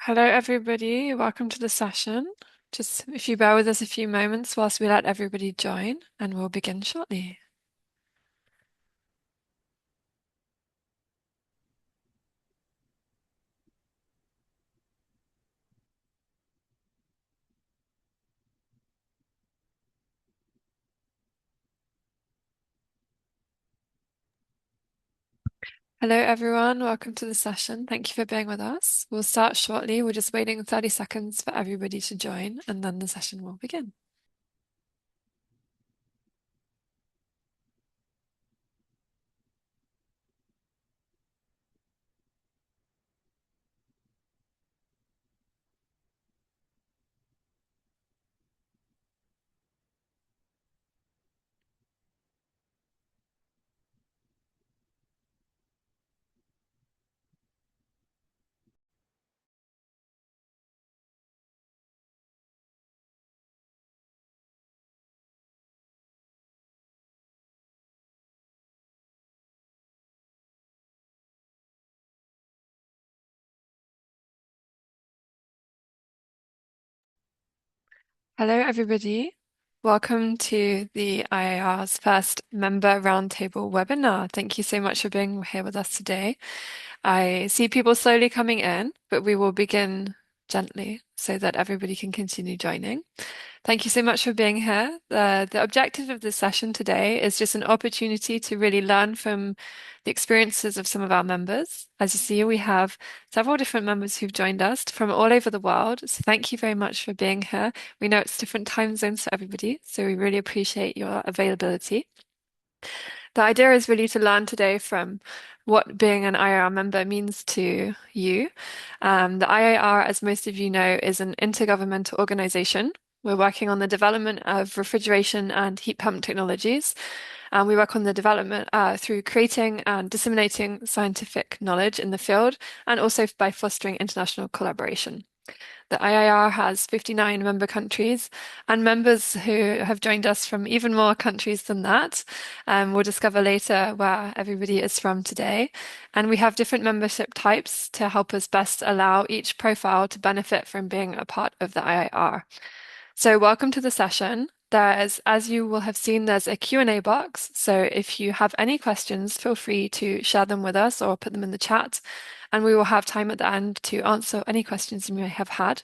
Hello, everybody. Welcome to the session. Just if you bear with us a few moments whilst we let everybody join, and we'll begin shortly. Hello, everyone. Welcome to the session. Thank you for being with us. We'll start shortly. We're just waiting 30 seconds for everybody to join, and then the session will begin. Hello, everybody. Welcome to the IIR's first member roundtable webinar. Thank you so much for being here with us today. I see people slowly coming in, but we will begin gently so that everybody can continue joining. Thank you so much for being here. The objective of this session today is just an opportunity to really learn from the experiences of some of our members. As you see, we have several different members who've joined us from all over the world. So thank you very much for being here. We know it's different time zones for everybody, so we really appreciate your availability. The idea is really to learn today from what being an IIR member means to you. The IIR, as most of you know, is an intergovernmental organization. We're working on the development of refrigeration and heat pump technologies. And we work on the development through creating and disseminating scientific knowledge in the field and also by fostering international collaboration. The IIR has 59 member countries and members who have joined us from even more countries than that. We'll discover later where everybody is from today. And we have different membership types to help us best allow each profile to benefit from being a part of the IIR. So welcome to the session. As you will have seen, there's a Q&A box. So if you have any questions, feel free to share them with us or put them in the chat. And we will have time at the end to answer any questions you may have had.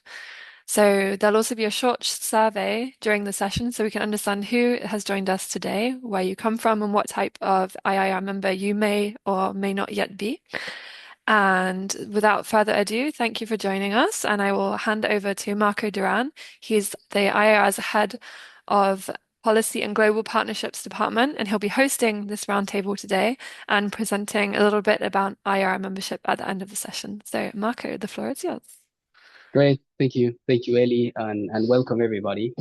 So there'll also be a short survey during the session so we can understand who has joined us today, where you come from, and what type of IIR member you may or may not yet be. And without further ado, thank you for joining us. And I will hand over to Marco Duran. He's the IIR's head of Policy and Global Partnerships Department, and he'll be hosting this roundtable today and presenting a little bit about IIR membership at the end of the session. So, Marco, the floor is yours. Great. Thank you. Thank you, Ellie, and welcome everybody.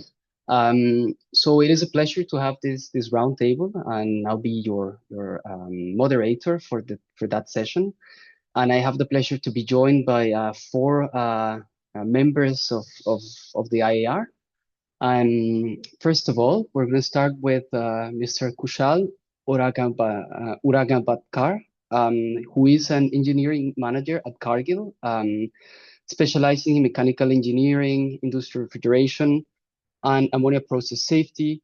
So it is a pleasure to have this roundtable, and I'll be your moderator for that session. And I have the pleasure to be joined by four members of the IIR. And first of all, we're going to start with Mr. Kushal Uraganbatkar, who is an engineering manager at Cargill, specializing in mechanical engineering, industrial refrigeration, and ammonia process safety.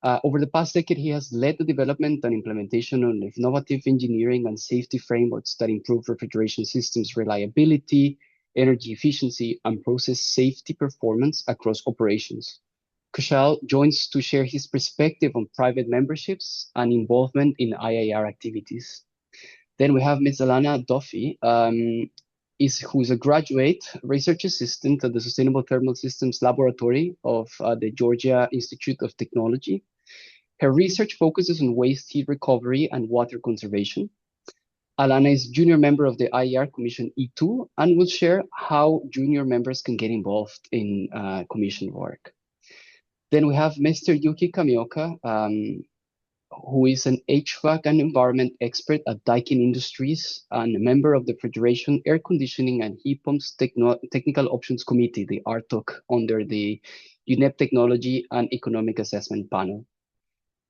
Over the past decade, he has led the development and implementation of innovative engineering and safety frameworks that improve refrigeration systems reliability, energy efficiency, and process safety performance across operations. Kushal joins to share his perspective on private memberships and involvement in IIR activities. Then we have Ms. Alana Duffy, who is a graduate research assistant at the Sustainable Thermal Systems Laboratory of the Georgia Institute of Technology. Her research focuses on waste heat recovery and water conservation. Alana is junior member of the IIR Commission E2 and will share how junior members can get involved in commission work. Then we have Mr. Yuki Kamioka, who is an HVAC and environment expert at Daikin Industries and a member of the Federation Air Conditioning and Heat Pumps Technical Options Committee, the RTOC, under the UNEP Technology and Economic Assessment Panel.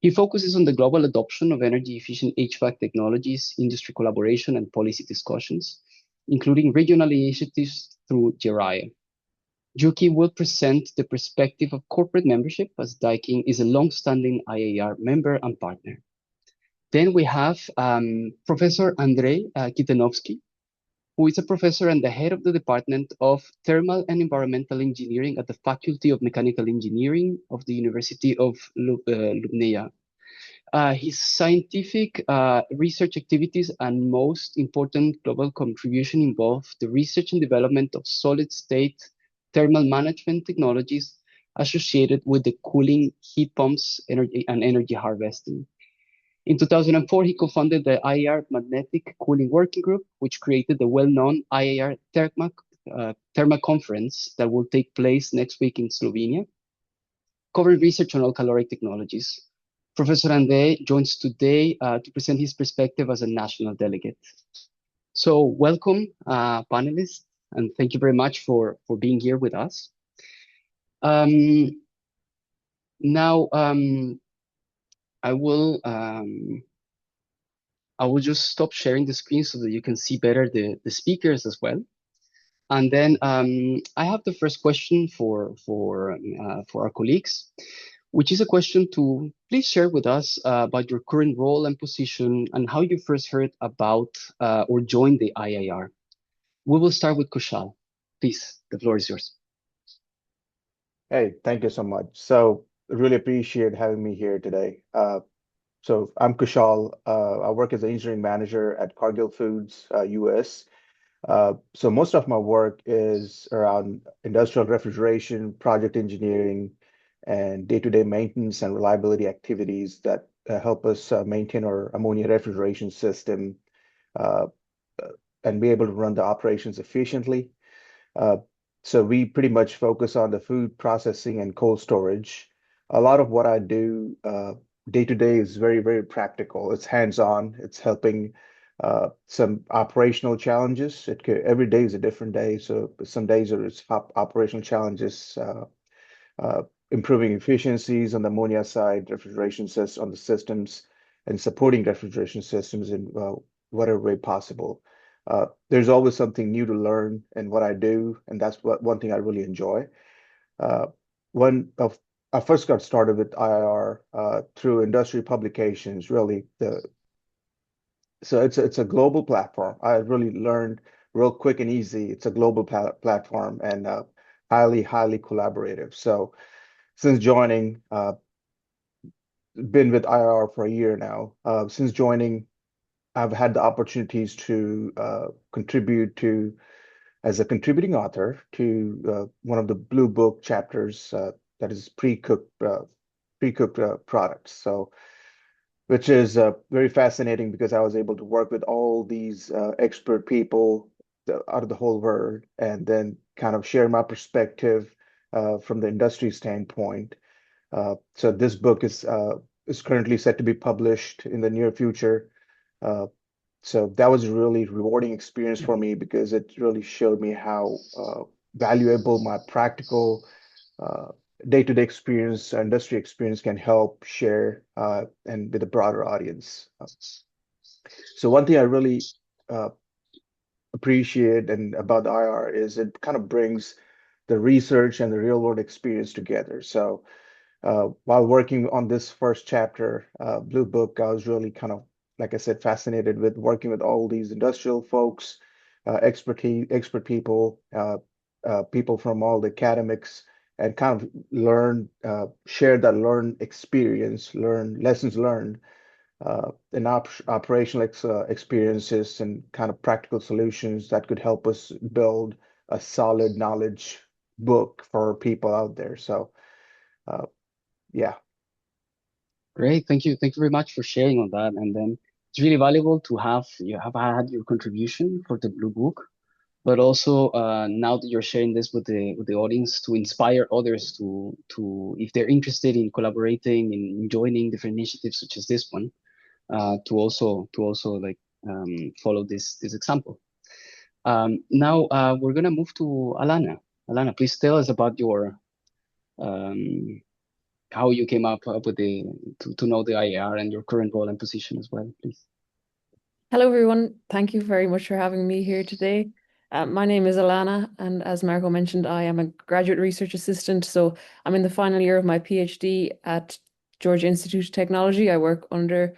He focuses on the global adoption of energy-efficient HVAC technologies, industry collaboration, and policy discussions. including regional initiatives through GRI. Yuki will present the perspective of corporate membership as Daikin is a long-standing IIR member and partner. Then we have Professor Andrei Kitenovsky, who is a professor and the head of the Department of Thermal and Environmental Engineering at the Faculty of Mechanical Engineering of the University of Ljubljana. His scientific research activities and most important global contribution involve the research and development of solid-state thermal management technologies associated with the cooling heat pumps and energy harvesting. In 2004, he co-founded the IIR Magnetic Cooling Working Group, which created the well-known IIR Therma Conference that will take place next week in Slovenia, covering research on all caloric technologies. Professor Ande joins today to present his perspective as a national delegate. So welcome, panelists, and thank you very much for being here with us. Now, I will just stop sharing the screen so that you can see better the speakers as well. And then I have the first question for our colleagues, which is a question to please share with us about your current role and position and how you first heard about or joined the IIR. We will start with Kushal. Please, the floor is yours. Hey, thank you so much. So really appreciate having me here today. So I'm Kushal. I work as an engineering manager at Cargill Foods, US. So most of my work is around industrial refrigeration, project engineering, and day-to-day maintenance and reliability activities that help us maintain our ammonia refrigeration system uh, and be able to run the operations efficiently. Uh, so we pretty much focus on the food processing and cold storage. A lot of what I do day to day is very, very practical. It's hands-on. It's helping some operational challenges. Every day is a different day. So some days it's operational challenges, improving efficiencies on the ammonia side, refrigeration systems on the systems, and supporting refrigeration systems in whatever way possible. There's always something new to learn in what I do, and that's one thing I really enjoy. Uh, when I first got started with IIR through industry publications, really so it's a global platform. I really learned real quick and easy. It's a global platform and highly collaborative. So since joining, been with IIR for a year now. Since joining, I've had the opportunities to contribute to as a contributing author to one of the Blue Book chapters that is pre-cooked products. So, which is very fascinating because I was able to work with all these expert people out of the whole world, and then kind of share my perspective from the industry standpoint. So this book is currently set to be published in the near future. Uh, so that was a really rewarding experience for me because it really showed me how valuable my practical uh, day-to-day experience, industry experience can help share and with a broader audience. So one thing I really uh, appreciate and about the IR is it kind of brings the research and the real world experience together. So while working on this first chapter, Blue Book, I was really kind of, like I said, fascinated with working with all these industrial folks, expert people, people from all the academics, and kind of share that learned experience, learn lessons learned, and operational experiences and kind of practical solutions that could help us build a solid knowledge book for people out there. So, uh, yeah. Great, thank you. Thank you very much for sharing on that. And then it's really valuable to have you have had your contribution for the Blue Book, but also now that you're sharing this with the audience to inspire others to if they're interested in collaborating in joining different initiatives such as this one, to also like follow this example. Now we're gonna move to Alana. Alana, please tell us about your um, how you came up with to know the IAR and your current role and position as well, please. Hello, everyone. Thank you very much for having me here today. My name is Alana, and as Marco mentioned, I am a graduate research assistant. So I'm in the final year of my PhD at Georgia Institute of Technology. I work under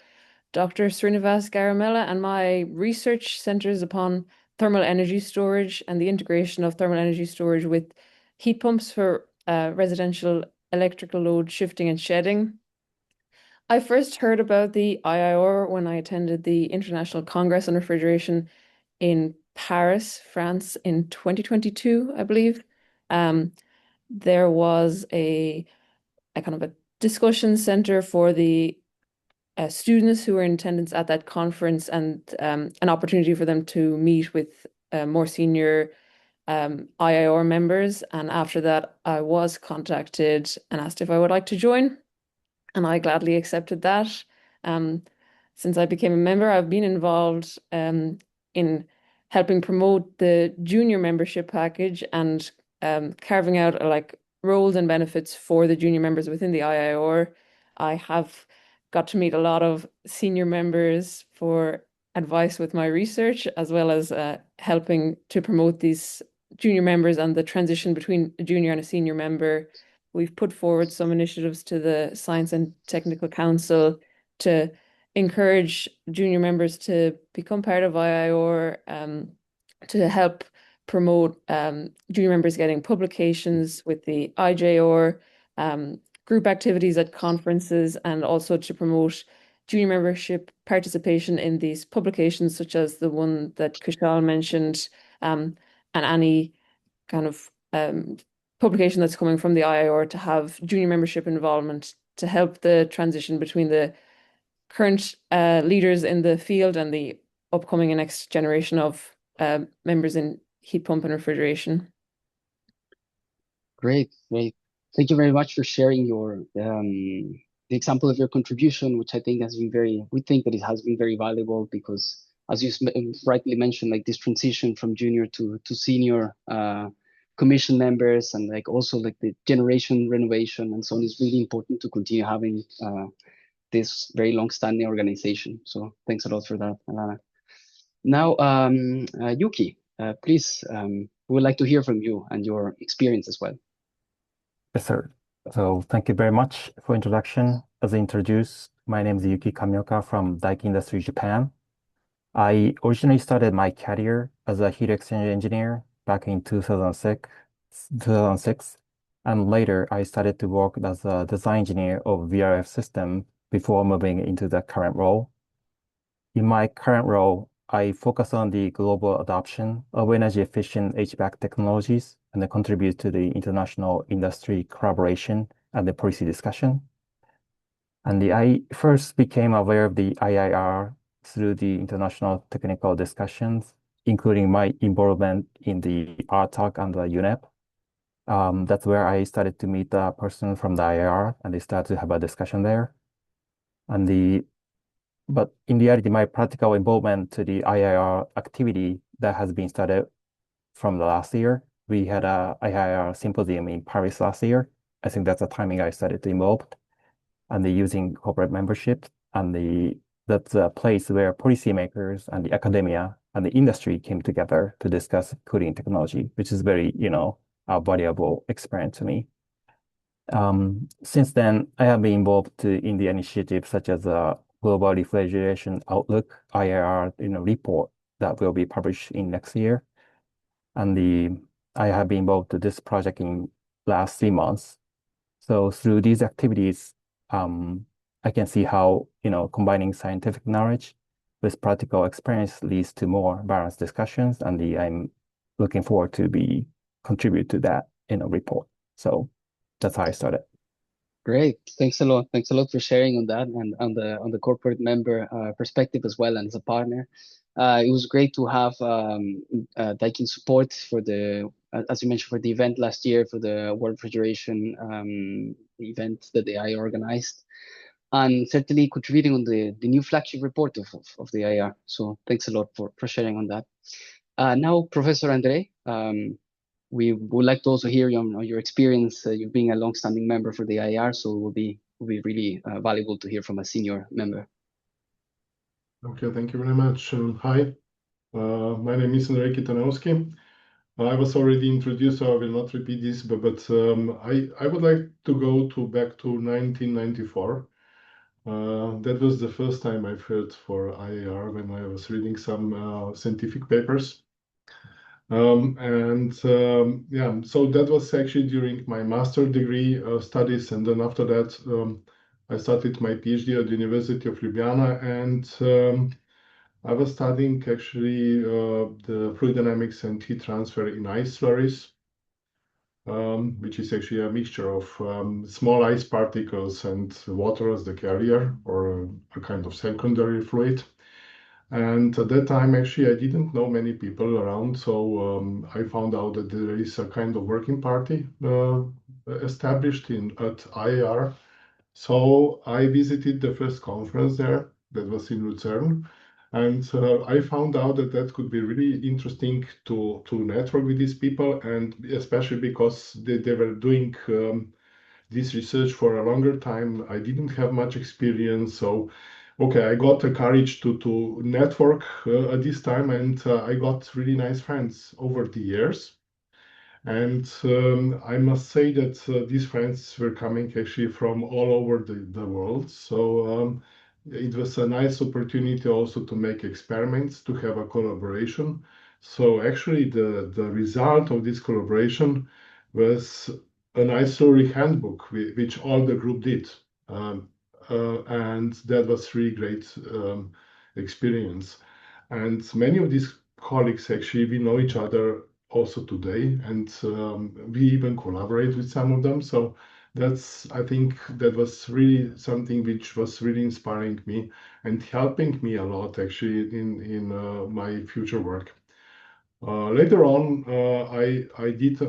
Dr. Srinivas Garamella, and my research centers upon thermal energy storage and the integration of thermal energy storage with heat pumps for residential electrical load shifting and shedding. I first heard about the IIR when I attended the International Congress on Refrigeration in Paris, France in 2022, I believe. Um, there was a kind of a discussion center for the students who were in attendance at that conference and an opportunity for them to meet with more senior IIR members. And after that, I was contacted and asked if I would like to join, and I gladly accepted that. Um, since I became a member, I've been involved in helping promote the junior membership package and carving out like roles and benefits for the junior members within the IIR. I have got to meet a lot of senior members for advice with my research, as well as helping to promote these junior members and the transition between a junior and a senior member. We've put forward some initiatives to the Science and Technical Council to encourage junior members to become part of IIR, to help promote junior members getting publications with the IJR, group activities at conferences, and also to promote junior membership participation in these publications, such as the one that Kushal mentioned, and any kind of publication that's coming from the IIR to have junior membership involvement to help the transition between the current leaders in the field and the upcoming and next generation of members in heat pump and refrigeration. Great, great. Thank you very much for sharing your the example of your contribution, which I think has been we think that it has been very valuable because, as you rightly mentioned, like this transition from junior to senior commission members and like also like the generation renovation and so on is really important to continue having this very long-standing organization. So thanks a lot for that, Alana. Now, Yuki, please, we would like to hear from you and your experience as well. Yes, sir. So thank you very much for introduction. As I introduced, my name is Yuki Kamioka from Daikin Industry, Japan. I originally started my career as a heat exchange engineer back in 2006, and later I started to work as a design engineer of VRF system before moving into the current role. In my current role, I focus on the global adoption of energy efficient HVAC technologies and I contribute to the international industry collaboration and the policy discussion. And I first became aware of the IIR through the international technical discussions, including my involvement in the RTOC and the UNEP. That's where I started to meet a person from the IIR and they started to have a discussion there. But in reality, my practical involvement to the IIR activity that has been started from the last year. We had a IIR symposium in Paris last year. I think that's the timing I started to involve and using corporate membership that's a place where policymakers and the academia and the industry came together to discuss cooling technology, which is very, a valuable experience to me. Since then, I have been involved in the initiatives such as Global Refrigeration Outlook, IIR, report that will be published in next year. And I have been involved in this project in last 3 months. So through these activities, I can see how, combining scientific knowledge with practical experience leads to more balanced discussions, and I'm looking forward to contribute to that in a report. So that's how I started. Great. Thanks a lot. Thanks a lot for sharing on that and on the corporate member perspective as well and as a partner. It was great to have Daikin support for as you mentioned, for the event last year, for the World Refrigeration event that the I organized, and certainly contributing on the new flagship report of the IR. So thanks a lot for sharing on that. Now, Professor Andre, we would like to also hear your experience, you being a long-standing member for the IR, so it will be really valuable to hear from a senior member. Okay, thank you very much. Hi, my name is Enrique Tanowski. I was already introduced, so I will not repeat this, but I would like to go back to 1994. That was the first time I've heard for IIR when I was reading some scientific papers. Yeah, so that was actually during my master degree studies, and then after that, I started my PhD at the University of Ljubljana, and I was studying actually the fluid dynamics and heat transfer in ice slurries, which is actually a mixture of small ice particles and water as the carrier, or a kind of secondary fluid. And at that time, actually, I didn't know many people around, so I found out that there is a kind of working party established at IIR. So I visited the first conference there, that was in Lucerne, and I found out that that could be really interesting to network with these people, and especially because they were doing this research for a longer time. I didn't have much experience, so okay, I got the courage to network at this time, and I got really nice friends over the years. And I must say that these friends were coming actually from all over the world. So it was a nice opportunity also to make experiments, to have a collaboration. So actually, the result of this collaboration was an isolary handbook, which all the group did. Um, and that was really great experience. And many of these colleagues actually, we know each other also today, and we even collaborate with some of them. So I think that was really something which was really inspiring me and helping me a lot actually in my future work. Later on, I did,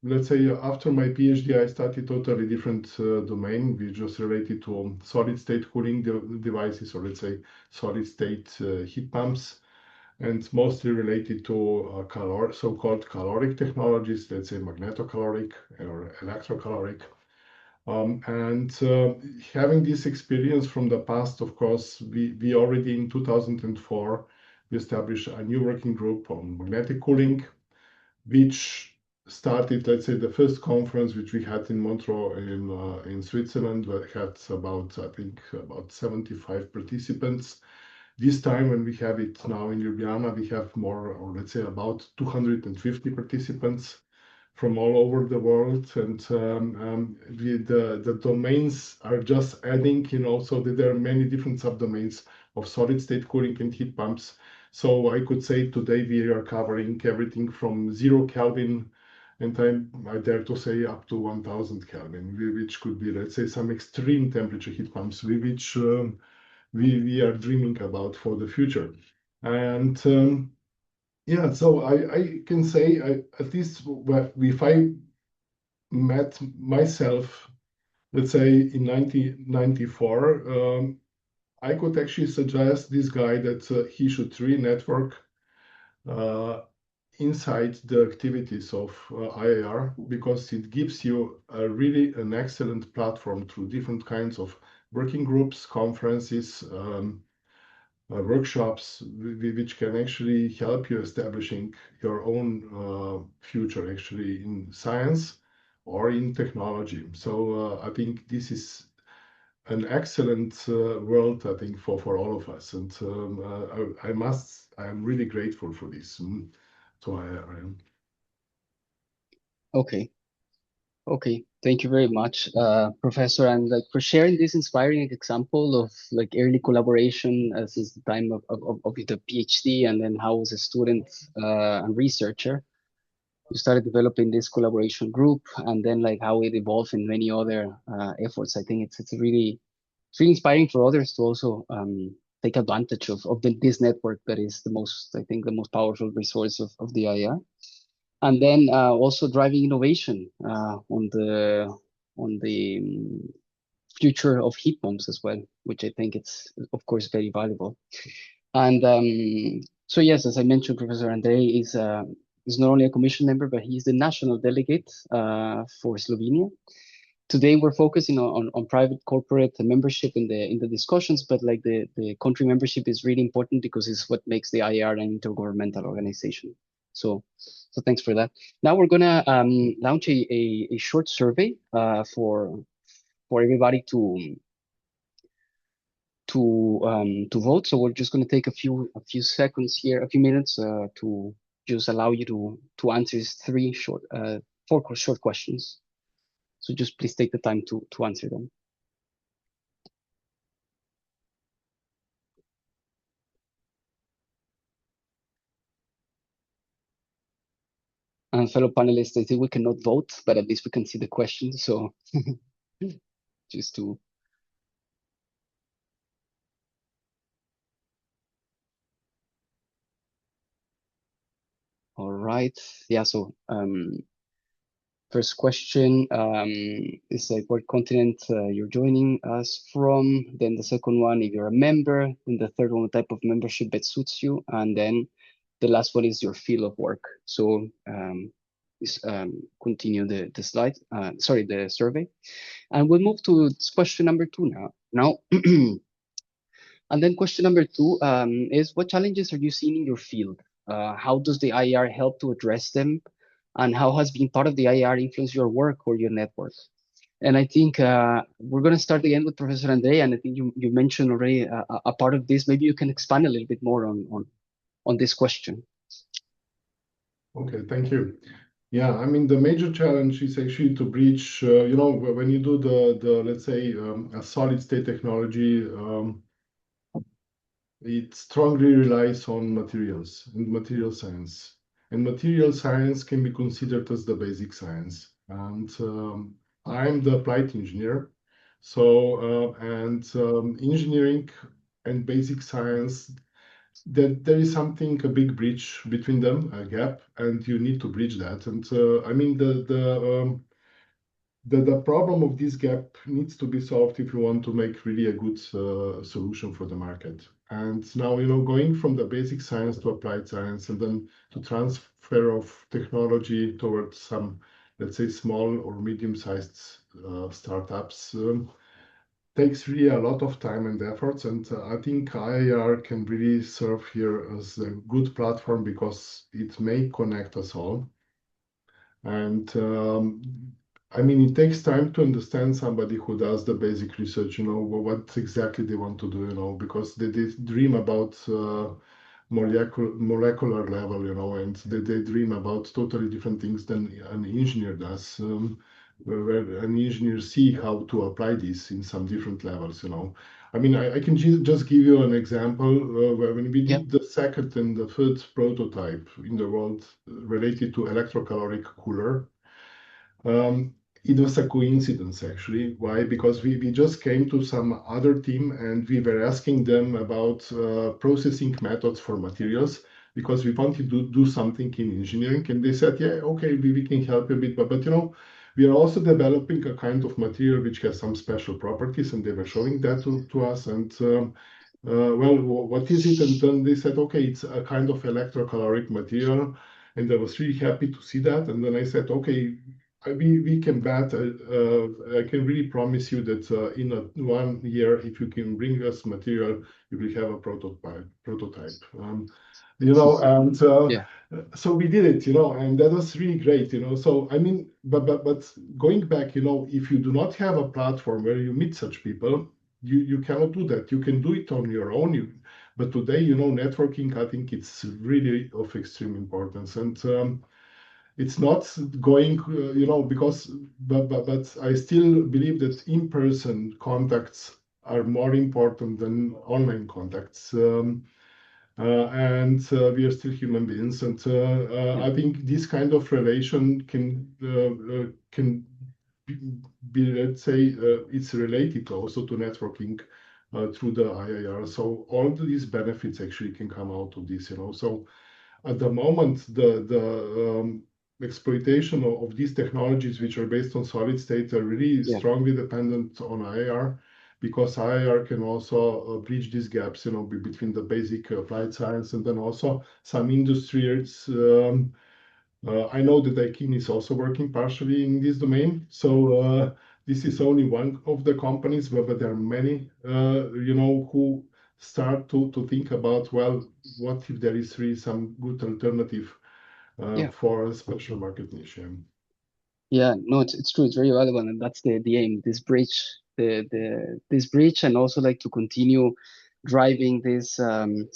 let's say after my PhD, I started totally different domain, which was related to solid state cooling devices, or let's say solid state heat pumps, and mostly related to so-called caloric technologies, let's say magnetocaloric or electrocaloric. And having this experience from the past, of course, we already in 2004, we established a new working group on magnetic cooling, which started, let's say, the first conference which we had in Montreux in Switzerland, where it had about, I think, about 75 participants. This time, when we have it now in Ljubljana, we have more, or let's say about 250 participants from all over the world, and the domains are just adding, so there are many different subdomains of solid state cooling and heat pumps. So I could say today we are covering everything from 0 Kelvin, and I dare to say up to 1000 Kelvin, which could be, let's say, some extreme temperature heat pumps, which we are dreaming about for the future. And yeah, so I can say at least if I met myself, let's say in 1994, I could actually suggest this guy that he should re-network inside the activities of IIR, because it gives you really an excellent platform through different kinds of working groups, conferences, workshops, which can actually help you establishing your own future actually in science or in technology. So I think this is an excellent world, I think, for all of us. And I'm really grateful for this. So I am. Okay. Okay, thank you very much, Professor, and like for sharing this inspiring example of like early collaboration since the time of the PhD, and then how as a student and researcher you started developing this collaboration group, and then like how it evolved in many other efforts. I think it's really inspiring for others to also take advantage of this network that is I think the most powerful resource of the IIR. And then also driving innovation on the future of heat pumps as well, which I think it's of course very valuable. And so yes, as I mentioned, Professor Andrei is not only a commission member, but he's the national delegate for Slovenia. today we're focusing on private corporate membership in the discussions, but like the country membership is really important because it's what makes the IIR an intergovernmental organization. So thanks for that. Now we're gonna launch a short survey for everybody to vote. So we're just gonna take a few seconds here, a few minutes to just allow you to answer these four short questions. So just please take the time to answer them. And fellow panelists, I think we cannot vote, but at least we can see the questions. So just to. All right. Yeah. So first question is like what continent you're joining us from. Then the second one, if you're a member. Then the third one, what type of membership that suits you. And then the last one is your field of work. So continue the slide. Sorry, the survey. And we'll move to question number 2 now. And then question number 2 is what challenges are you seeing in your field? How does the IIR help to address them? And how has being part of the IIR influenced your work or your network? And I think we're going to start again with Professor Andre, and I think you mentioned already a part of this. Maybe you can expand a little bit more on this question. Okay, thank you. Yeah, I mean, the major challenge is actually to bridge, when you do the let's say, a solid state technology, it strongly relies on materials and material science. And material science can be considered as the basic science. And I'm the applied engineer. So, engineering and basic science, that there is something, a big bridge between them, a gap, and you need to bridge that. And I mean, the problem of this gap needs to be solved if you want to make really a good solution for the market. And now, going from the basic science to applied science and then to transfer of technology towards some, let's say, small or medium-sized startups takes really a lot of time and efforts. And I think IIR can really serve here as a good platform because it may connect us all. And I mean, it takes time to understand somebody who does the basic research, what exactly they want to do, because they dream about molecular level, and they dream about totally different things than an engineer does, where an engineer see how to apply this in some different levels. I mean, I can just give you an example where when we did the second and the third prototype in the world related to electrocaloric cooler. It was a coincidence, actually. Why? Because we just came to some other team and we were asking them about processing methods for materials because we wanted to do something in engineering. And they said, yeah, okay, we can help a bit. But we are also developing a kind of material which has some special properties. And they were showing that to us. And well, what is it? And then they said, okay, it's a kind of electrocaloric material. And I was really happy to see that. And then I said, okay, we can bet. I can really promise you that in 1 year, if you can bring us material, you will have a prototype. And so we did it, and that was really great, So I mean, but going back, if you do not have a platform where you meet such people, you cannot do that. You can do it on your own. But today, networking, I think it's really of extreme importance. And it's not going, because, but I still believe that in-person contacts are more important than online contacts. And we are still human beings. And I think this kind of relation can be, let's say, it's related also to networking through the IIR. So all these benefits actually can come out of this, So at the moment, the exploitation of these technologies, which are based on solid state, are really strongly dependent on IIR, because IIR can also bridge these gaps, between the basic applied science and then also some industries. I know that Daikin is also working partially in this domain. So this is only one of the companies, but there are many, who start to think about, well, what if there is really some good alternative Yeah. for a special market niche? Yeah, no, it's true. It's very valuable, and that's the aim. This bridge, this bridge, and also like to continue driving these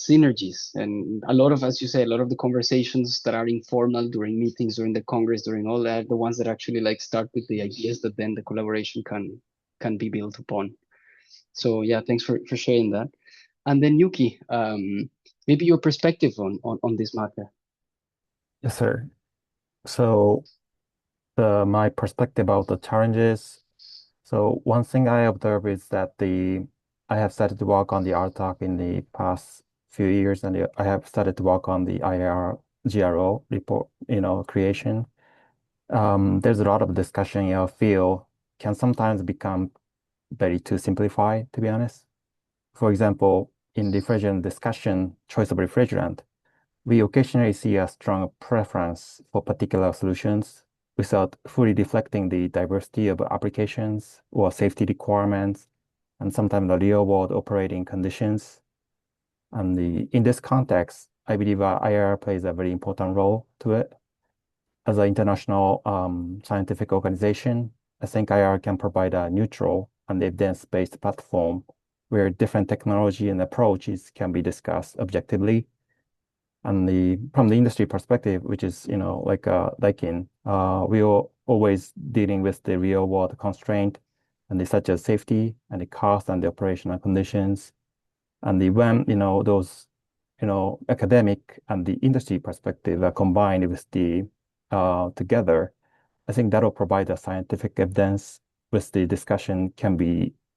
synergies. And a lot of, as you say, a lot of the conversations that are informal during meetings, during the Congress, during all that, the ones that actually like start with the ideas that then the collaboration can be built upon. So yeah, thanks for sharing that. And then Yuki, maybe your perspective on this matter. Yes, sir. So my perspective about the challenges. So one thing I observe is that I have started to work on the RTOC in the past few years, and I have started to work on the IIR GRO report, creation. There's a lot of discussion in our field can sometimes become very too simplified, to be honest. For example, in refrigerant discussion, choice of refrigerant, we occasionally see a strong preference for particular solutions without fully reflecting the diversity of applications or safety requirements and sometimes the real-world operating conditions. And in this context, I believe IIR plays a very important role to it. As an international scientific organization, I think IIR can provide a neutral and evidence-based platform where different technology and approaches can be discussed objectively. And from the industry perspective, which is, like Daikin, we are always dealing with the real world constraint such as safety and the cost and the operational conditions. And when, those, academic and the industry perspective are combined with together, I think that will provide a scientific evidence with the discussion can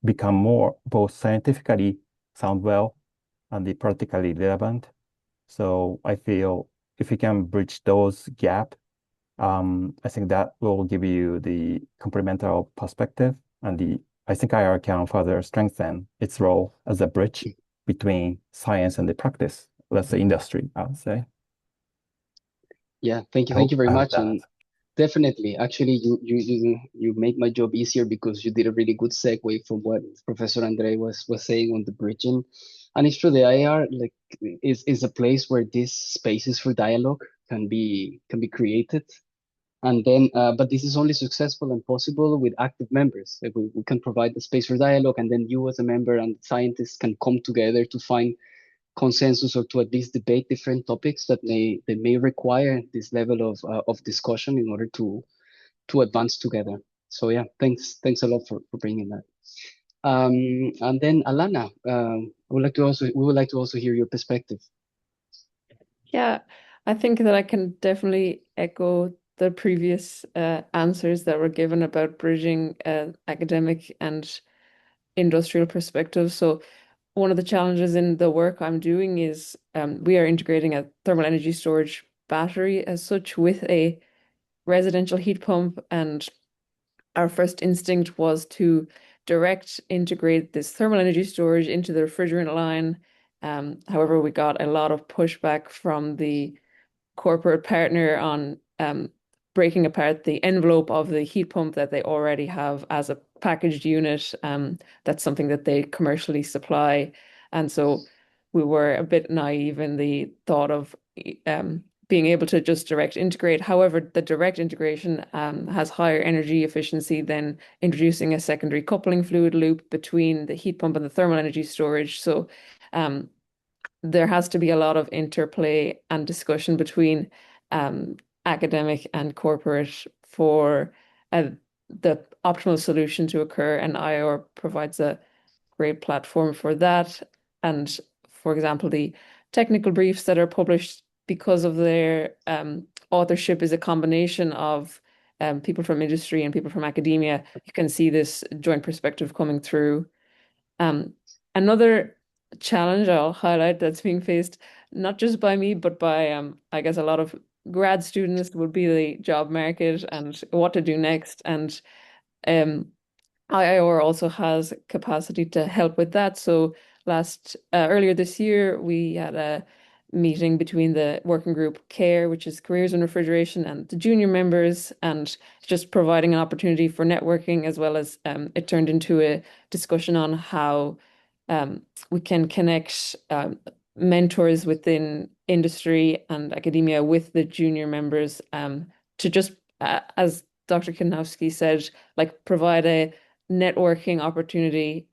become more both scientifically sound well and the politically relevant. So I feel if we can bridge those gap, I think that will give you the complementary perspective, and I think IR can further strengthen its role as a bridge between science and the practice. That's the industry, I would say. Yeah, thank I you hope very I hope much. that. And definitely, actually, you made my job easier because you did a really good segue from what Professor Andre was saying on the bridging. And it's true, the IR like is a place where these spaces for dialogue can be created. And then, but this is only successful and possible with active members. Like we can provide the space for dialogue, and then you as a member and scientists can come together to find consensus or to at least debate different topics that may require this level of discussion in order to advance together. So yeah, thanks a lot for bringing that. And then Alana, we would like to also hear your perspective. Yeah, I think that I can definitely echo the previous answers that were given about bridging academic and industrial perspectives. So one of the challenges in the work I'm doing is we are integrating a thermal energy storage battery as such with a residential heat pump, and our first instinct was to direct integrate this thermal energy storage into the refrigerant line. However, we got a lot of pushback from the corporate partner on breaking apart the envelope of the heat pump that they already have as a packaged unit. That's something that they commercially supply. And so we were a bit naive in the thought of being able to just direct integrate. However, the direct integration has higher energy efficiency than introducing a secondary coupling fluid loop between the heat pump and the thermal energy storage. So there has to be a lot of interplay and discussion between academic and corporate for the optimal solution to occur, and IIR provides a great platform for that. And for example, the technical briefs that are published because of their authorship is a combination of people from industry and people from academia. You can see this joint perspective coming through. Another challenge I'll highlight that's being faced not just by me, but by I guess a lot of grad students would be the job market and what to do next. And IIR also has capacity to help with that. So earlier this year, we had a meeting between the working group CARE, which is Careers in Refrigeration, and the junior members, and just providing an opportunity for networking, as well as it turned into a discussion on how we can connect mentors within industry and academia with the junior members to just, as Dr. Kinowski said, like provide a networking opportunity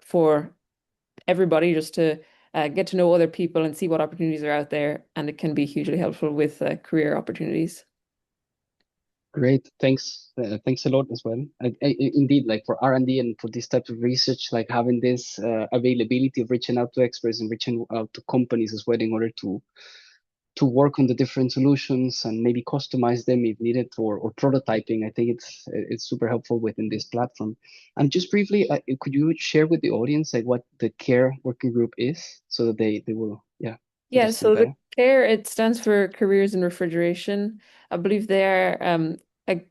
for everybody just to get to know other people and see what opportunities are out there. And it can be hugely helpful with career opportunities. Great, thanks. Thanks a lot as well. Indeed, like for R&D and for this type of research, like having this availability of reaching out to experts and reaching out to companies as well in order to work on the different solutions and maybe customize them if needed, or prototyping. I think it's super helpful within this platform. And just briefly, could you share with the audience like what the CARE working group is, so that they will Yeah, so the better? CARE, it stands for Careers in Refrigeration. I believe they're a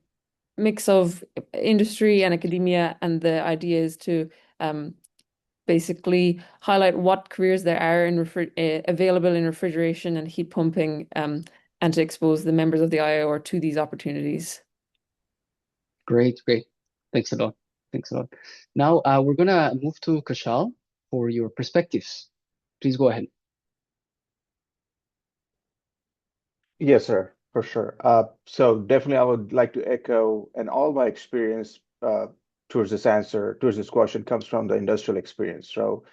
mix of industry and academia, and the idea is to basically highlight what careers there are in available in refrigeration and heat pumping, and to expose the members of the IIR to these opportunities. Great. Thanks a lot. Now we're gonna move to Kashal for your perspectives. Please go ahead. Yes, sir, for sure. So definitely, I would like to echo, and all my experience towards this question comes from the industrial experience. So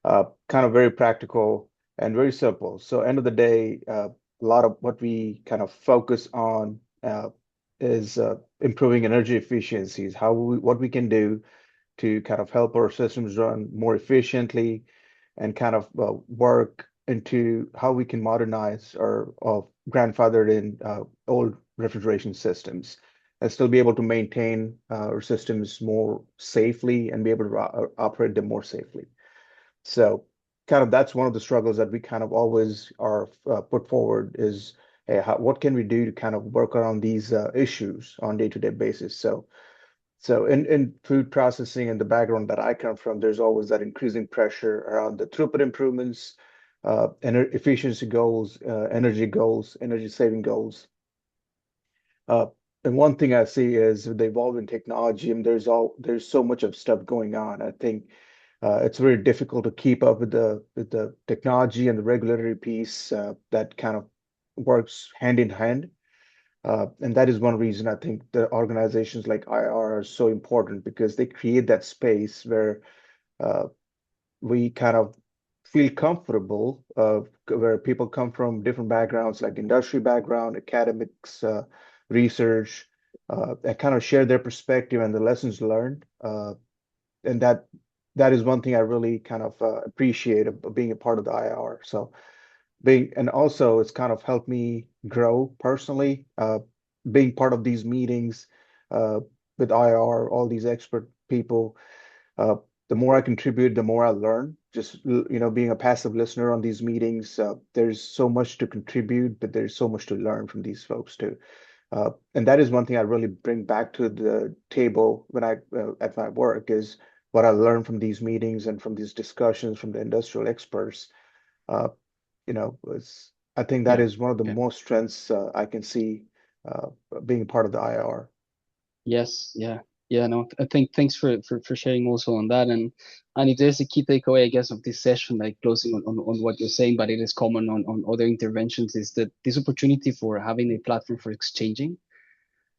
kind of very practical and very simple. So end of the day, a lot of what we kind of focus on is improving energy efficiencies, what we can do to kind of help our systems run more efficiently, and kind of work into how we can modernize our grandfathered in old refrigeration systems and still be able to maintain our systems more safely and be able to operate them more safely. So kind of that's one of the struggles that we kind of always are put forward is, hey, what can we do to kind of work around these issues on day-to-day basis? So in food processing and the background that I come from, there's always that increasing pressure around the throughput improvements, efficiency goals, energy goals, energy saving goals. And one thing I see is with the evolving technology, and there's so much of stuff going on. I think it's very difficult to keep up with the technology and the regulatory piece that kind of works hand in hand. And that is one reason I think the organizations like IIR are so important, because they create that space where we kind of feel comfortable, where people come from different backgrounds, like industry background, academics, research, and kind of share their perspective and the lessons learned. And that is one thing I really kind of appreciate of being a part of the IIR. So and also it's kind of helped me grow personally, being part of these meetings with IIR, all these expert people. The more I contribute, the more I learn. Just being a passive listener on these meetings, there's so much to contribute, but there's so much to learn from these folks too. And that is one thing I really bring back to the table when I at my work, is what I learned from these meetings and from these discussions from the industrial experts. I think that is one of the most strengths I can see being part of the IIR. Yes, no, I think thanks for sharing also on that. And if there's a key takeaway, I guess, of this session, like closing on what you're saying, but it is common on other interventions, is that this opportunity for having a platform for exchanging,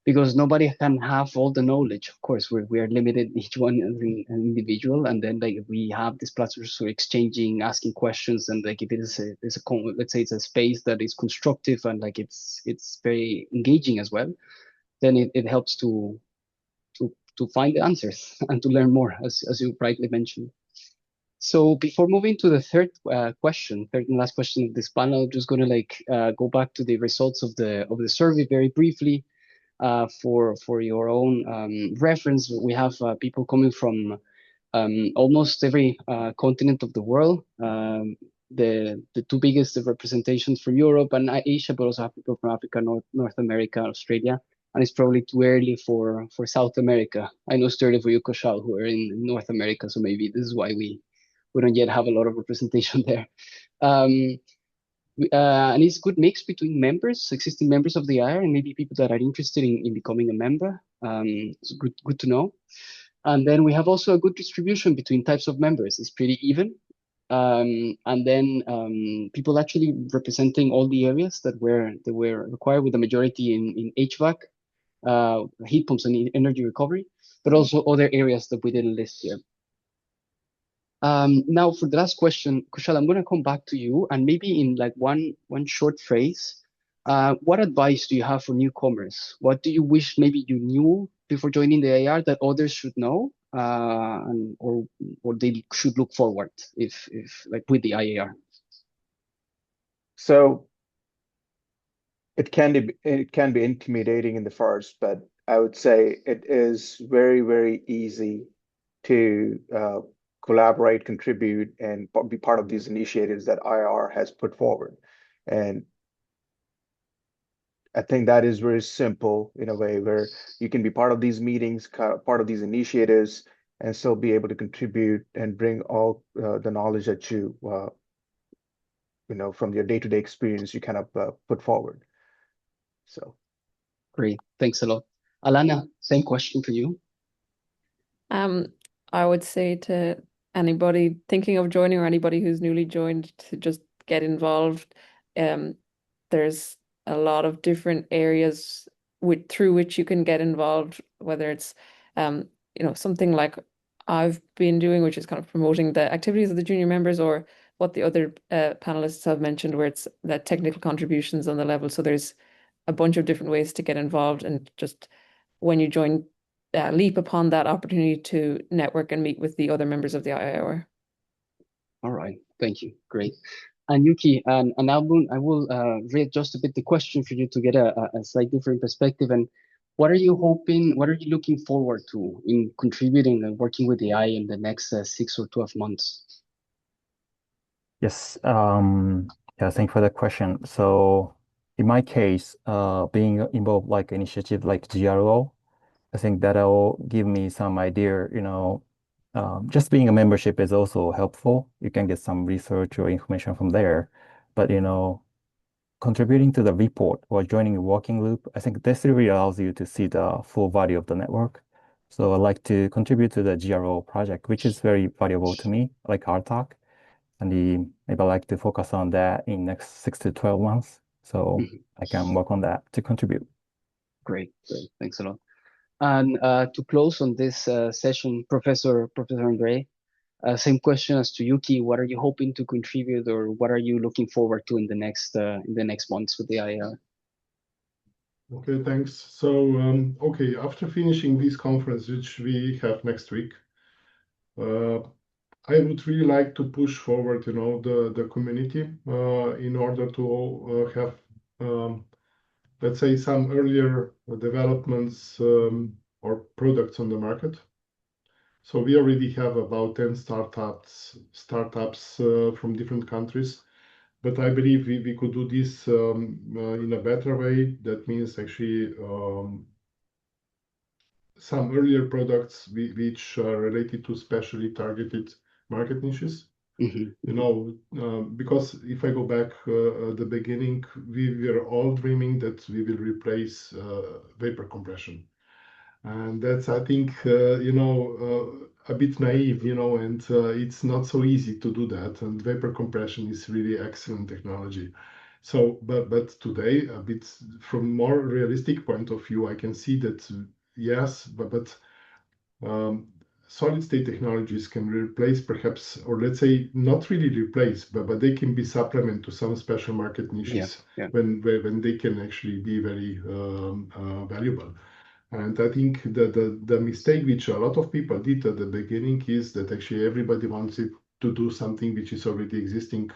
because nobody can have all the knowledge. Of course, we are limited, each one as an individual, and then like we have this platform for exchanging, asking questions, and like if it is let's say it's a space that is constructive and like it's very engaging as well, then it helps to find the answers and to learn more, as you rightly mentioned. So before moving to the third and last question of this panel, I'm just going to go back to the results of the survey very briefly. For your own reference, we have people coming from almost every continent of the world. The two biggest representations from Europe and Asia, but also have people from Africa, North America, Australia. And it's probably too early for South America. I know it's too early for you, Koshal, who are in North America. So maybe this is why we don't yet have a lot of representation there. And it's a good mix between members, existing members of the IIR, and maybe people that are interested in becoming a member. It's good to know. And then we have also a good distribution between types of members. It's pretty even. And then people actually representing all the areas that were required, with the majority in HVAC, heat pumps and energy recovery, but also other areas that we didn't list here. Now for the last question, Kushal, I'm going to come back to you, and maybe in like one short phrase, what advice do you have for newcomers? What do you wish maybe you knew before joining the IIR that others should know, or they should look forward if like with the IIR? So it can be intimidating in the first, but I would say it is very, very easy to collaborate, contribute, and be part of these initiatives that IIR has put forward. And I think that is very simple in a way where you can be part of these meetings, part of these initiatives, and still be able to contribute and bring all the knowledge that you from your day-to-day experience you kind of put forward. So Great, thanks a lot. Alana, same question for you. I would say to anybody thinking of joining or anybody who's newly joined to just get involved. There's a lot of different areas through which you can get involved, whether it's something like I've been doing, which is kind of promoting the activities of the junior members, or what the other panelists have mentioned, where it's the technical contributions on the level. So there's a bunch of different ways to get involved, and just when you join, leap upon that opportunity to network and meet with the other members of the IIR. All right, thank you. Great. And Yuki, and I will readjust a bit the question for you to get a slight different perspective. And what are you hoping, what are you looking forward to in contributing and working with AI in the next 6 or 12 months? Yes. Yeah, thank you for that question. So in my case, being involved like initiative like GRO, I think that'll give me some idea, just being a membership is also helpful. You can get some research or information from there. But, contributing to the report or joining a working group, I think this really allows you to see the full value of the network. So I'd like to contribute to the GRO project, which is very valuable to me, like our talk. And maybe I'd like to focus on that in next 6 to 12 months. So I can work on that to contribute. Great, great. Thanks a lot. And to close on this session, Professor Andre, same question as to Yuki. What are you hoping to contribute, or what are you looking forward to in the next months with the IIR? Okay, thanks. So, okay, after finishing this conference, which we have next week, I would really like to push forward, the community in order to have, let's say, some earlier developments or products on the market. So we already have about 10 startups from different countries, but I believe we could do this in a better way. That means actually some earlier products which are related to specially targeted market niches. Because if I go back at the beginning, we were all dreaming that we will replace vapor compression. And that's, I think, a bit naive, and it's not so easy to do that. And vapor compression is really excellent technology. So, but today, a bit from more realistic point of view, I can see that yes, but solid state technologies can replace perhaps, or let's say not really replace, but they can be supplement to some special market niches when they can actually be very valuable. And I think the mistake which a lot of people did at the beginning is that actually everybody wanted to do something which is already existing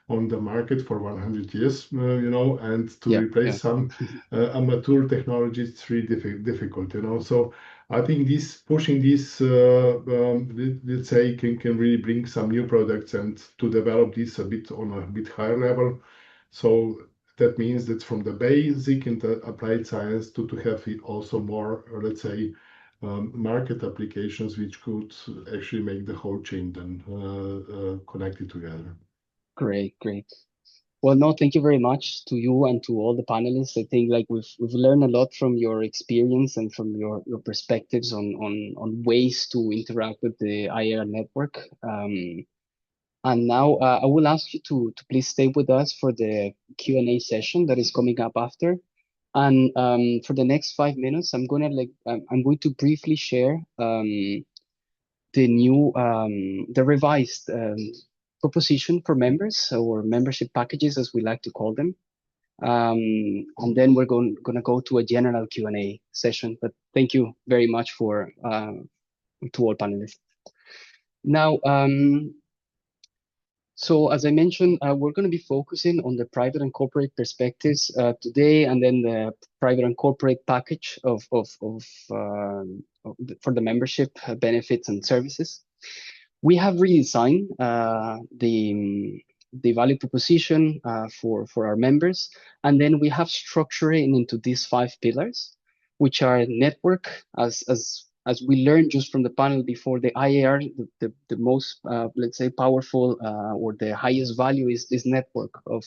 on the market for 100 years, and to replace some amateur technology is really difficult, So I think pushing this, let's say, can really bring some new products and to develop this a bit on a bit higher level. So that means that from the basic and the applied science to have it also more, let's say, market applications which could actually make the whole chain then connected together. Great, great. Well, no, thank you very much to you and to all the panelists. I think like we've learned a lot from your experience and from your perspectives on ways to interact with the IIR network. And now I will ask you to please stay with us for the Q&A session that is coming up after. And for the next 5 minutes, I'm going to briefly share the revised proposition for members, or membership packages, as we like to call them. And then we're going to go to a general Q&A session. But thank you very much for to all panelists. Now, so as I mentioned, we're going to be focusing on the private and corporate perspectives today, and then the private and corporate package for the membership benefits and services. We have redesigned the value proposition for our members, and then we have structured it into these 5 pillars, which are network, as we learned just from the panel before, the IIR, the most, let's say, powerful or the highest value is this network of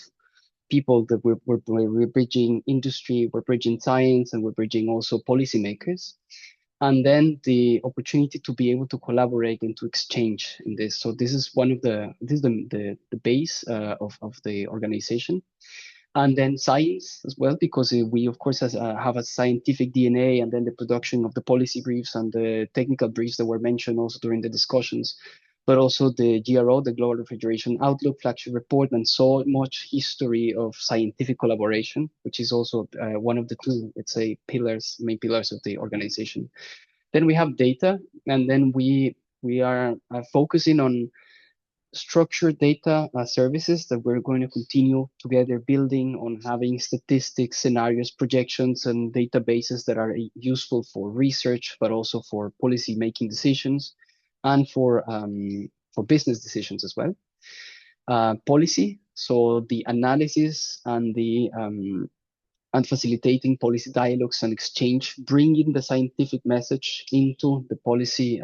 people that we're bridging industry, we're bridging science, and we're bridging also policymakers. And then the opportunity to be able to collaborate and to exchange in this. So this is the base of the organization. And then science as well, because we, of course, have a scientific DNA, and then the production of the policy briefs and the technical briefs that were mentioned also during the discussions, but also the GRO, the Global Refrigeration Outlook flagship report, and so much history of scientific collaboration, which is also one of the 2, let's say, main pillars of the organization. Then we have data, and then we are focusing on structured data services that we're going to continue together building on, having statistics, scenarios, projections, and databases that are useful for research, but also for policy making decisions and for business decisions as well. Policy, so the analysis and the and facilitating policy dialogues and exchange, bringing the scientific message into the policy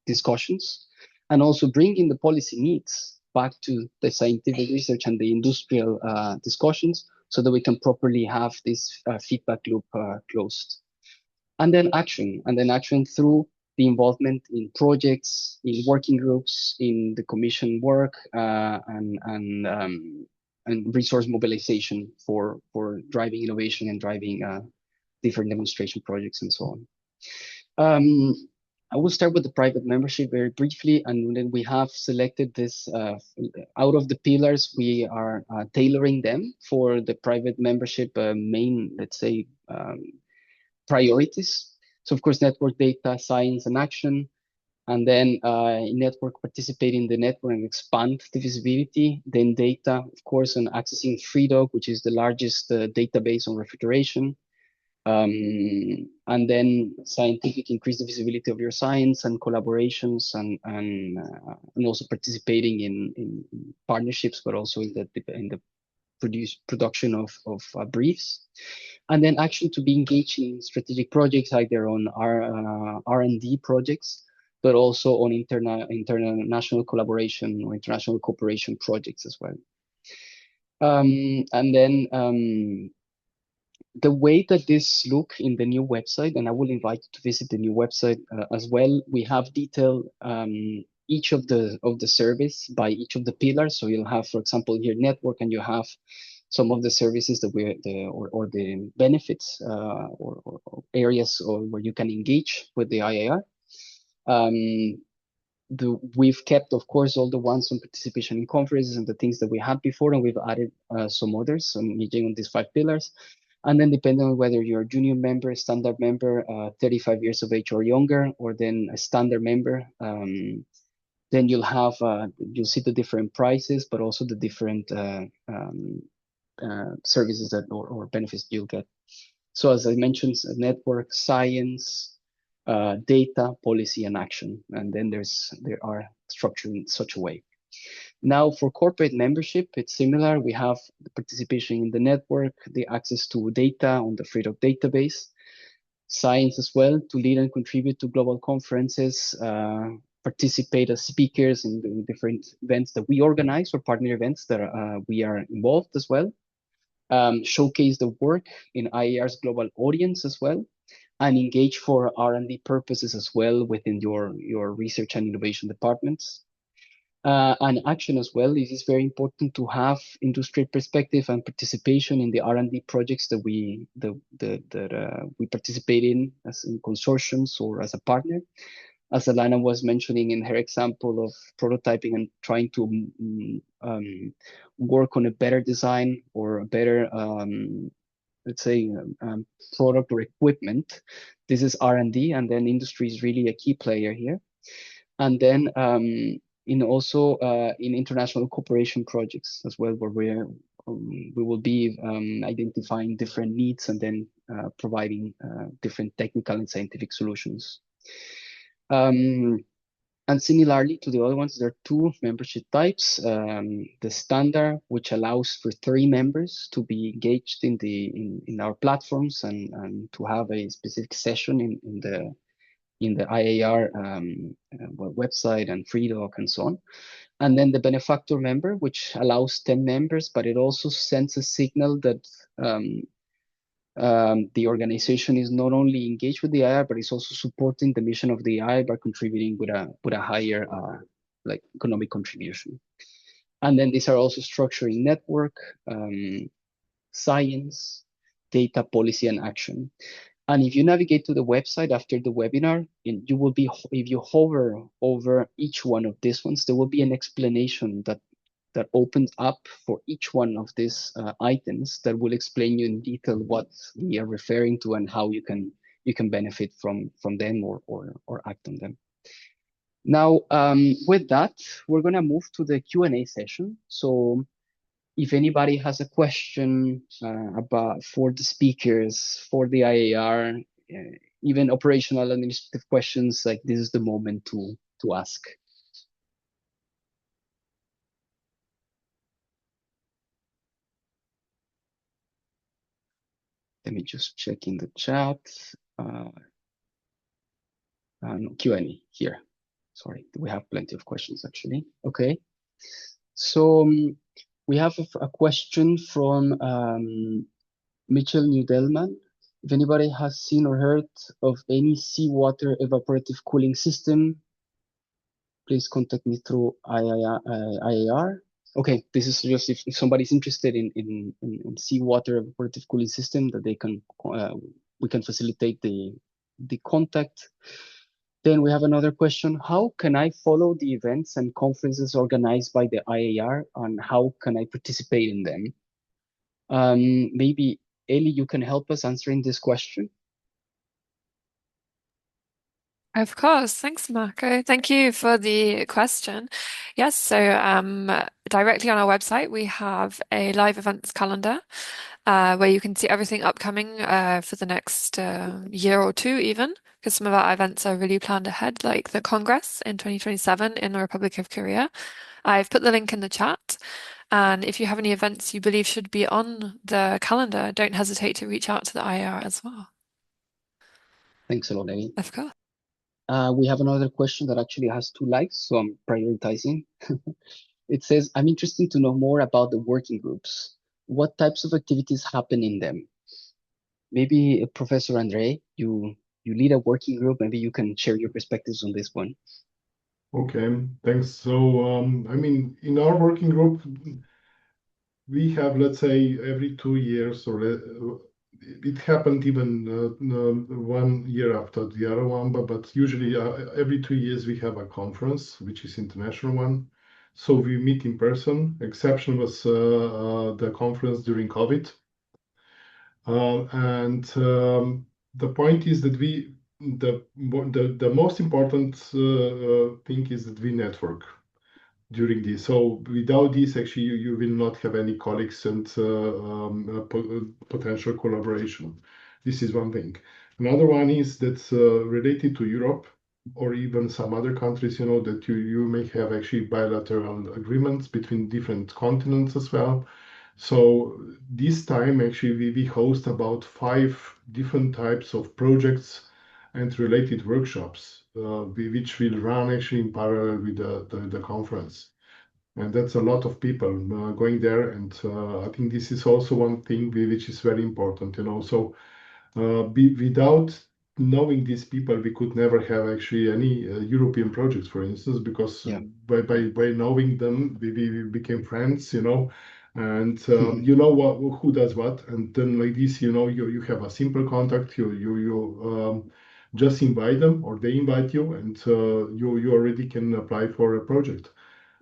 discussions, and also bringing the policy needs back to the scientific research and the industrial discussions, so that we can properly have this feedback loop closed. And then action through the involvement in projects, in working groups, in the commission work, and resource mobilization for driving innovation and driving different demonstration projects and so on. I will start with the private membership very briefly, and then we have selected this out of the pillars. We are tailoring them for the private membership main, let's say, priorities. So of course, network, data, science, and action. And then network, participate in the network and expand the visibility. Then data, of course, and accessing FreeDoc, which is the largest database on refrigeration. And then scientific, increase the visibility of your science and collaborations, and also participating in partnerships, but also in the production of briefs. And then action, to be engaged in strategic projects, either on R&D projects, but also on international collaboration or international cooperation projects as well. And then the way that this look in the new website, and I will invite you to visit the new website as well. We have detailed each of the service by each of the pillars. So you'll have, for example, here network, and you have some of the services that or the benefits or areas where you can engage with the IIR. We've kept, of course, all the ones on participation in conferences and the things that we had before, and we've added some others engaging on these 5 pillars. And then depending on whether you're a junior member, standard member, 35 years of age or younger, or then a standard member, then you'll see the different prices, but also the different services that or benefits you'll get. So as I mentioned, network, science, data, policy, and action. And then there are structured in such a way. Now, for corporate membership, it's similar. We have the participation in the network, the access to data on the FreeDoc database, science as well, to lead and contribute to global conferences, participate as speakers in the different events that we organize or partner events that we are involved as well. Showcase the work in IIR's global audience as well, and engage for R&D purposes as well within your research and innovation departments. And action as well. It is very important to have industry perspective and participation in the R&D projects that we participate in as in consortiums or as a partner. As Alana was mentioning in her example of prototyping and trying to work on a better design or a better, let's say, product or equipment. This is R&D, and then industry is really a key player here. And then also in international cooperation projects as well, where we will be identifying different needs and then providing different technical and scientific solutions. And similarly to the other ones, there are two membership types. The standard, which allows for 3 members to be engaged in our platforms and to have a specific session in the IIR website and free doc and so on. And then the benefactor member, which allows 10 members, but it also sends a signal that the organization is not only engaged with the IIR, but it's also supporting the mission of the IIR by contributing with a higher like economic contribution. And then these are also structuring network, science, data, policy, and action. And if you navigate to the website after the webinar, you will be, if you hover over each one of these ones, there will be an explanation that opens up for each one of these items that will explain you in detail what we are referring to and how you can benefit from them or act on them. Now, with that, we're gonna move to the Q&A session. So if anybody has a question for the speakers, for the IIR, even operational administrative questions, like this is the moment to ask. Let me just check in the chat. No, Q&A here. Sorry, we have plenty of questions actually. Okay, so we have a question from Mitchell Newdelman. If anybody has seen or heard of any seawater evaporative cooling system, please contact me through IIR. Okay, this is just if somebody's interested in seawater evaporative cooling system, that they can we can facilitate the contact. Then we have another question: how can I follow the events and conferences organized by the IIR, and how can I participate in them? Maybe Eli, you can help us answering this question. Of course. Thanks, Marco. Thank you for the question. Yes, so directly on our website, we have a live events calendar where you can see everything upcoming for the next year or two even, because some of our events are really planned ahead, like the Congress in 2027 in the Republic of Korea. I've put the link in the chat. And if you have any events you believe should be on the calendar, don't hesitate to reach out to the IIR as well. Thanks a lot, Eli. Of course. We have another question that actually has 2 likes, so I'm prioritizing. It says, I'm interested to know more about the working groups. What types of activities happen in them? Maybe Professor Andre, you lead a working group. Maybe you can share your perspectives on this one. Okay, thanks. So, I mean, in our working group, we have, let's say, every 2 years, or it happened even 1 year after the other one, but usually every 2 years we have a conference, which is international one. So we meet in person. Exception was the conference during COVID. And the point is that the most important thing is that we network during this. So without this, actually, you will not have any colleagues and potential collaboration. This is one thing. Another one is that's related to Europe or even some other countries, you know, that you may have actually bilateral agreements between different continents as well. So this time, actually, we host about 5 different types of projects and related workshops, which will run actually in parallel with the conference. And that's a lot of people going there. And I think this is also one thing which is very important. So without knowing these people, we could never have actually any European projects, for instance, because by knowing them, we became friends, and you know who does what, and then like this, you have a simple contact. You just invite them, or they invite you, and you already can apply for a project.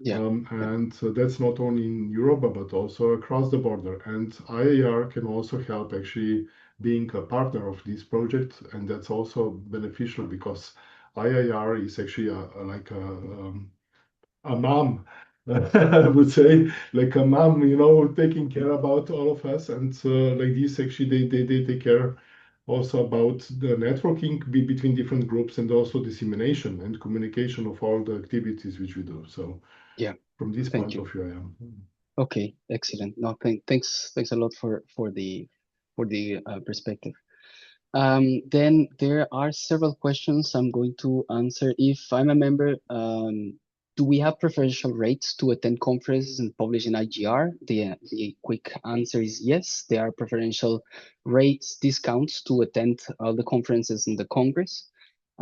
And that's not only in Europe, but also across the border. And IIR can also help actually being a partner of this project, and that's also beneficial because IIR is actually like a mom. I would say like a mom, taking care about all of us, and like this actually they take care also about the networking between different groups, and also dissemination and communication of all the activities which we do. So from this Thank point you. of view, I am. Okay, excellent. No, thanks a lot for the perspective. Then there are several questions I'm going to answer. If I'm a member, do we have preferential rates to attend conferences and publish in IGR? The quick answer is yes. There are preferential rates, discounts to attend all the conferences in the Congress.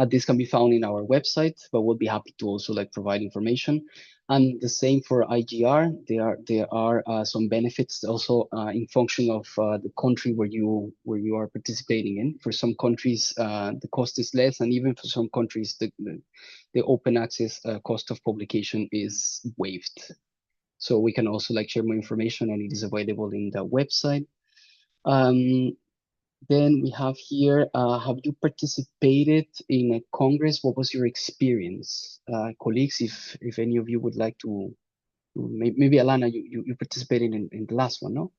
This can be found in our website, but we'll be happy to also provide information. And the same for IGR. There are some benefits also in function of the country where you are participating in. For some countries, the cost is less, and even for some countries, the open access cost of publication is waived. So we can also share more information, and it is available in the website. Then we have here, have you participated in a Congress? What was your experience? Colleagues, if any of you would like to, maybe Alana, you participated in the last one, no?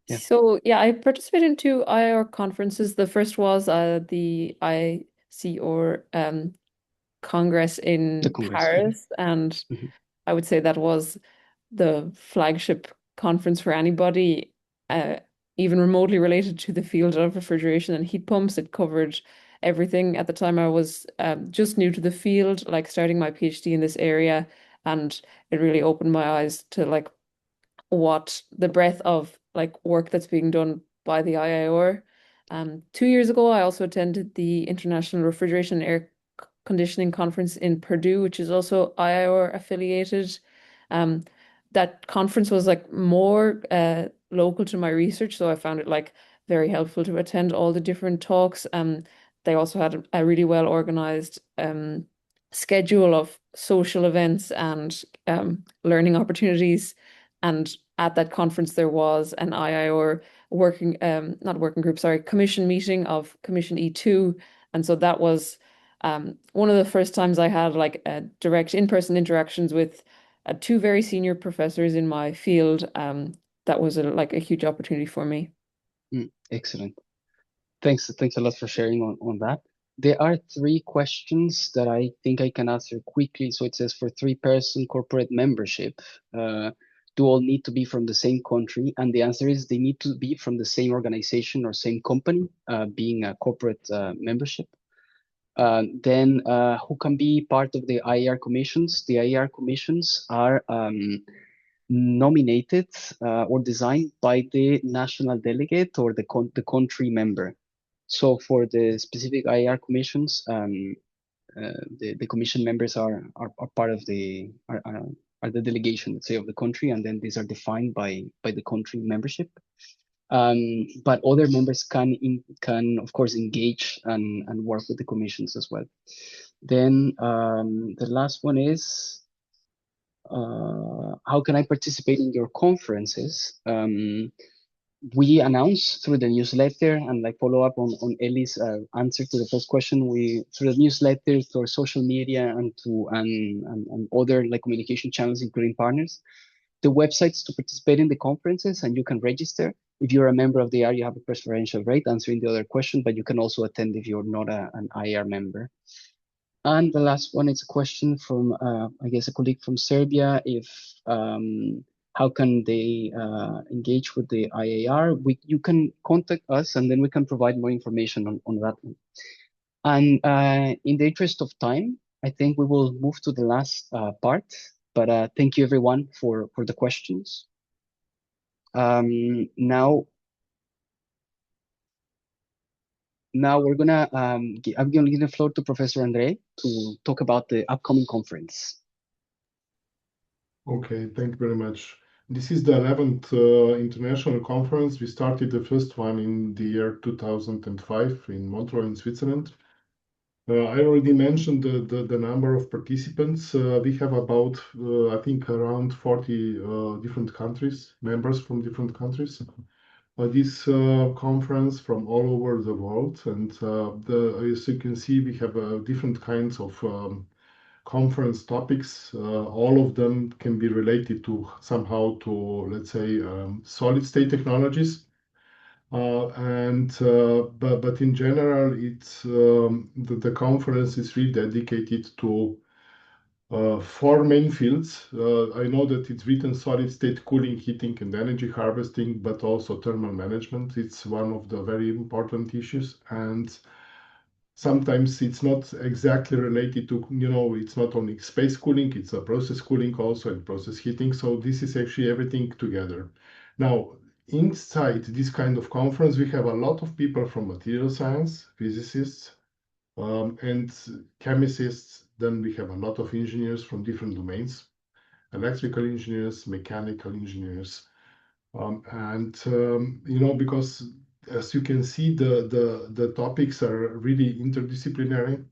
Yeah. So yeah, I participated in two IIR conferences. The first was the ICR Congress in The Congress. Paris, and I would say that was the flagship conference for anybody, even remotely related to the field of refrigeration and heat pumps. It covered everything. At the time, I was just new to the field, starting my PhD in this area, and it really opened my eyes to what the breadth of work that's being done by the IIR. 2 years ago, I also attended the International Refrigeration and Air Conditioning Conference in Purdue, which is also IIR affiliated. That conference was more local to my research, so I found it very helpful to attend all the different talks. They also had a really well organized schedule of social events and learning opportunities. And at that conference, there was an IIR not working group, sorry, commission meeting of Commission E2. And so that was one of the first times I had direct in-person interactions with two very senior professors in my field. That was a huge opportunity for me. Excellent. Thanks a lot for sharing on that. There are 3 questions that I think I can answer quickly. So it says, for 3-person corporate membership, do all need to be from the same country? And the answer is they need to be from the same organization or same company, being a corporate membership. Then who can be part of the IIR commissions? The IIR commissions are nominated or designed by the national delegate or the country member. So for the specific IIR commissions, the commission members are part of the delegation, let's say, of the country, and then these are defined by the country membership. But other members can of course engage and work with the commissions as well. Then the last one is, how can I participate in your conferences? We announce through the newsletter, and follow up on Ellie's answer to the first question. We through the newsletter, through our social media, and other communication channels, including partners, the websites to participate in the conferences, and you can register. If you're a member of the IIR, you have a preferential rate, answering the other question, but you can also attend if you're not an IIR member. And the last one is a question from, I guess, a colleague from Serbia. If how can they engage with the IIR? You can contact us, and then we can provide more information on that one. And in the interest of time, I think we will move to the last part. But thank you everyone for the questions. Now I'm gonna give the floor to Professor Andre to talk about the upcoming conference. Okay, thank you very much. This is the 11th international conference. We started the first one in the year 2005 in Montreux in Switzerland. I already mentioned the number of participants. We have about, I think, around 40 different countries, members from different countries. This conference from all over the world. And as you can see, we have different kinds of conference topics. All of them can be related to somehow to, let's say, solid state technologies. But in general, it's the conference is really dedicated to four main fields. I know that it's written solid state cooling, heating, and energy harvesting, but also thermal management. It's one of the very important issues, and sometimes it's not exactly related to, it's not only space cooling, it's a process cooling also and process heating. So this is actually everything together. Now, inside this kind of conference, we have a lot of people from material science, physicists, and chemists. Then we have a lot of engineers from different domains, electrical engineers, mechanical engineers, because as you can see, the topics are really interdisciplinary.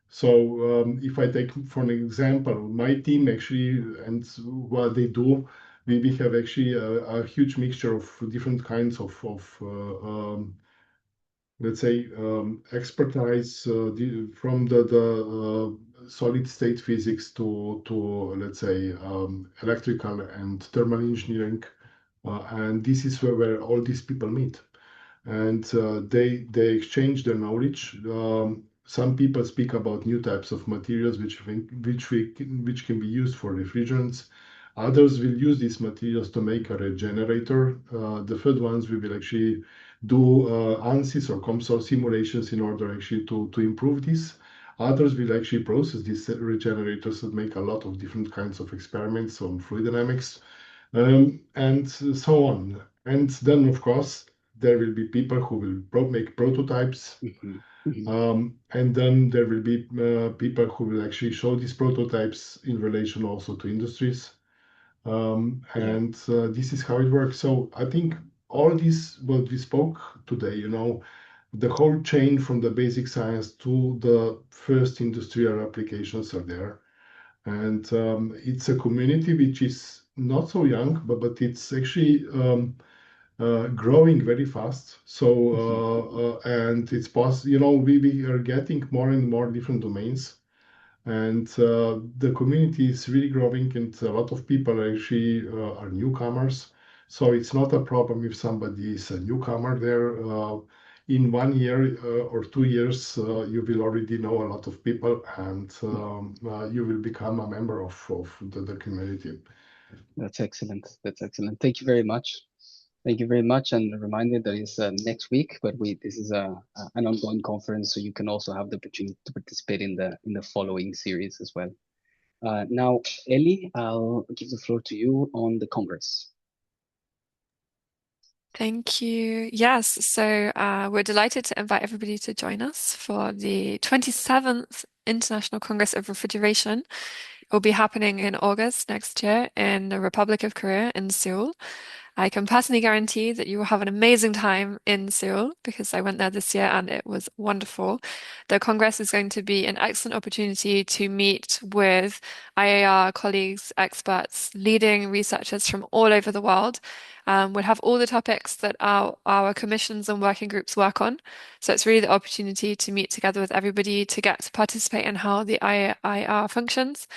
So if I take for an example, my team actually and what they do, we have actually a huge mixture of different kinds of let's say expertise from the solid state physics to let's say electrical and thermal engineering, and this is where all these people meet, and they exchange their knowledge. Some people speak about new types of materials which can be used for refrigerants. Others will use these materials to make a regenerator. The third ones we will actually do ANSYS or COMSOL simulations in order actually to improve this. Others will actually process these regenerators and make a lot of different kinds of experiments on fluid dynamics, and so on. And then, of course, there will be people who will make prototypes. And then there will be people who will actually show these prototypes in relation also to industries. And this is how it works. So I think all this, what we spoke today, the whole chain from the basic science to the first industrial applications are there. And it's a community which is not so young, but it's actually growing very fast. So and it's possible, we are getting more and more different domains, and the community is really growing, and a lot of people actually are newcomers. So it's not a problem if somebody is a newcomer there. In 1 year or 2 years, you will already know a lot of people, and you will become a member of the community. That's excellent. That's excellent. Thank you very much. Thank you very much. And a reminder that is next week, but this is an ongoing conference, so you can also have the opportunity to participate in the following series as well. Now, Ellie, I'll give the floor to you on the Congress. Thank you. Yes, so we're delighted to invite everybody to join us for the 27th International Congress of Refrigeration. It will be happening in August next year in the Republic of Korea in Seoul. I can personally guarantee that you will have an amazing time in Seoul because I went there this year and it was wonderful. The Congress is going to be an excellent opportunity to meet with IIR colleagues, experts, leading researchers from all over the world. We'll have all the topics that our commissions and working groups work on. So it's really the opportunity to meet together with everybody to get to participate in how the IIR functions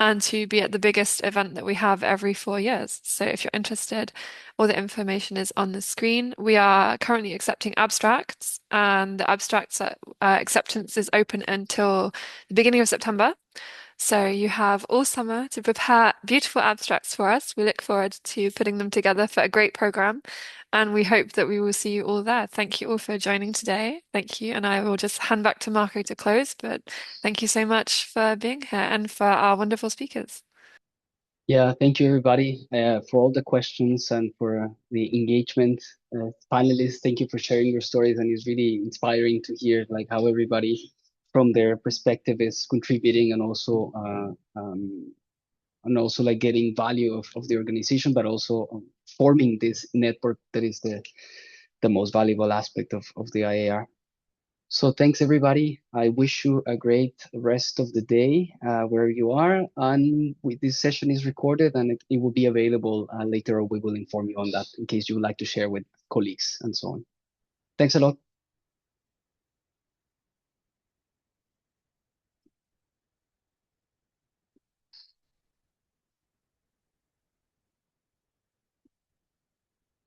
and to be at the biggest event that we have every 4 years. So if you're interested, all the information is on the screen. We are currently accepting abstracts, and the abstracts acceptance is open until the beginning of September. So you have all summer to prepare beautiful abstracts for us. We look forward to putting them together for a great program, and we hope that we will see you all there. Thank you all for joining today. Thank you, and I will just hand back to Marco to close, but thank you so much for being here and for our wonderful speakers. Yeah, thank you everybody for all the questions and for the engagement. Finalists, thank you for sharing your stories, and it's really inspiring to hear like how everybody from their perspective is contributing and also like getting value of the organization, but also forming this network that is the most valuable aspect of the IIR. So thanks everybody. I wish you a great rest of the day where you are. And this session is recorded and it will be available later, or we will inform you on that in case you would like to share with colleagues and so on. Thanks a lot.